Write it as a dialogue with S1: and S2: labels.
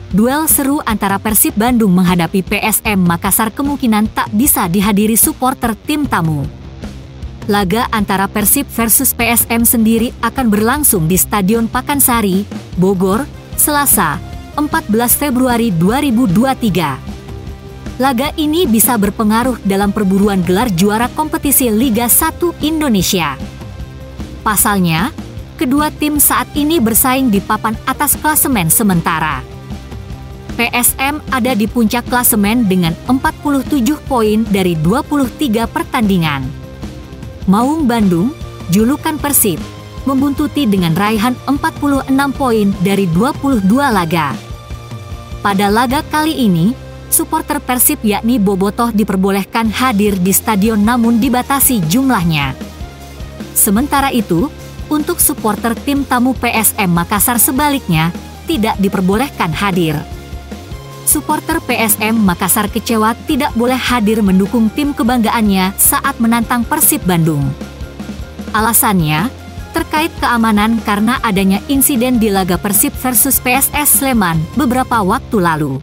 S1: Duel seru antara Persib Bandung menghadapi PSM Makassar kemungkinan tak bisa dihadiri supporter tim tamu. Laga antara Persib versus PSM sendiri akan berlangsung di Stadion Pakansari, Bogor, Selasa, 14 Februari 2023. Laga ini bisa berpengaruh dalam perburuan gelar juara kompetisi Liga 1 Indonesia. Pasalnya, kedua tim saat ini bersaing di papan atas klasemen sementara. PSM ada di puncak klasemen dengan 47 poin dari 23 pertandingan. Maung Bandung, julukan Persib, membuntuti dengan raihan 46 poin dari 22 laga. Pada laga kali ini, supporter Persib yakni Bobotoh diperbolehkan hadir di stadion namun dibatasi jumlahnya. Sementara itu, untuk supporter tim tamu PSM Makassar sebaliknya, tidak diperbolehkan hadir. Supporter PSM Makassar kecewa tidak boleh hadir mendukung tim kebanggaannya saat menantang Persib Bandung. Alasannya, terkait keamanan karena adanya insiden di laga Persib versus PSS Sleman beberapa waktu lalu.